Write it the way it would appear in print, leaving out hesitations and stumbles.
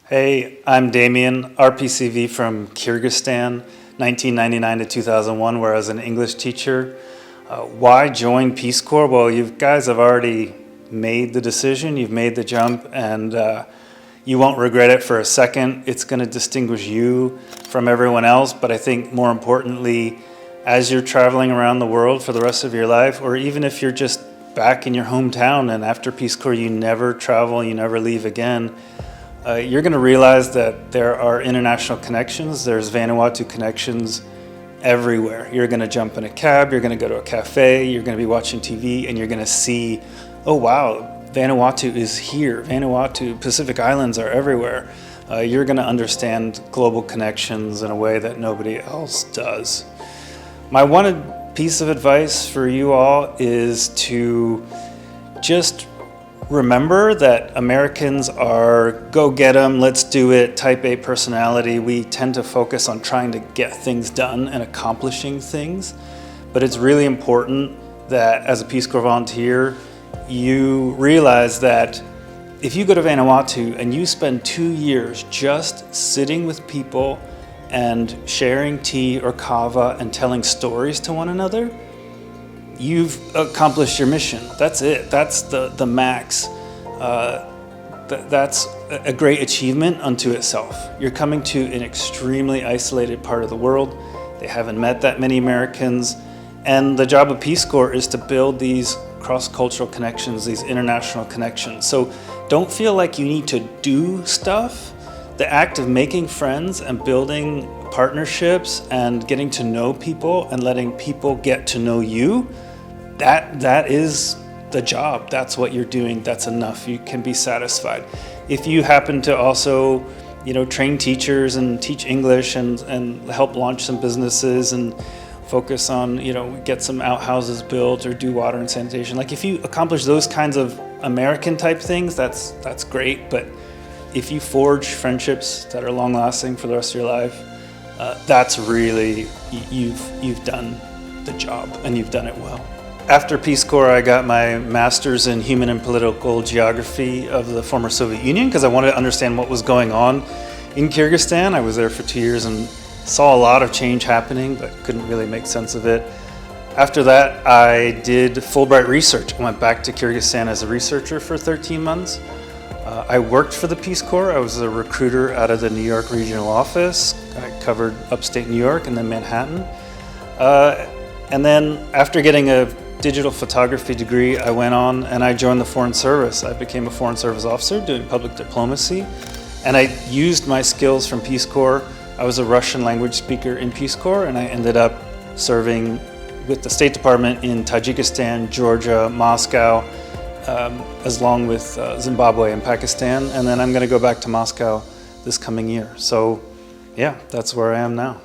Hey, I'm Damian, RPCV from Kyrgyzstan, 1999 to 2001, where I was an English teacher. Why join Peace Corps? Well, you guys have already made the decision, you've made the jump, and you won't regret it for a second. It's going to distinguish you from everyone else, but I think more importantly, as you're traveling around the world for the rest of your life, or even if you're just back in your hometown and after Peace Corps you never travel, you never leave again, you're going to realize that there are international connections. There's Vanuatu connections everywhere. You're going to jump in a cab, you're going to go to a cafe, you're going to be watching TV, and you're going to see, oh wow, Vanuatu is here. Vanuatu, Pacific Islands are everywhere. You're going to understand global connections in a way that nobody else does. My one piece of advice for you all is to just remember that Americans are go get 'em, let's do it, type A personality. We tend to focus on trying to get things done and accomplishing things. But it's really important that as a Peace Corps volunteer, you realize that if you go to Vanuatu and you spend 2 years just sitting with people and sharing tea or kava and telling stories to one another, you've accomplished your mission. That's it. That's the max. That's a great achievement unto itself. You're coming to an extremely isolated part of the world. They haven't met that many Americans. And the job of Peace Corps is to build these cross-cultural connections, these international connections. So don't feel like you need to do stuff. The act of making friends and building partnerships and getting to know people and letting people get to know you, that is the job. That's what you're doing. That's enough. You can be satisfied. If you happen to also, train teachers and teach English and help launch some businesses and focus on, get some outhouses built or do water and sanitation. Like if you accomplish those kinds of American type things, that's great. But if you forge friendships that are long lasting for the rest of your life, that's really, you've done the job and you've done it well. After Peace Corps, I got my master's in human and political geography of the former Soviet Union because I wanted to understand what was going on in Kyrgyzstan. I was there for 2 years and saw a lot of change happening, but couldn't really make sense of it. After that, I did Fulbright research. I went back to Kyrgyzstan as a researcher for 13 months. I worked for the Peace Corps. I was a recruiter out of the New York regional office. I covered upstate New York and then Manhattan. And then after getting a digital photography degree, I went on and I joined the Foreign Service. I became a Foreign Service officer doing public diplomacy. And I used my skills from Peace Corps. I was a Russian language speaker in Peace Corps, and I ended up serving with the State Department in Tajikistan, Georgia, Moscow, along with Zimbabwe and Pakistan. And then I'm going to go back to Moscow this coming year. So yeah, that's where I am now.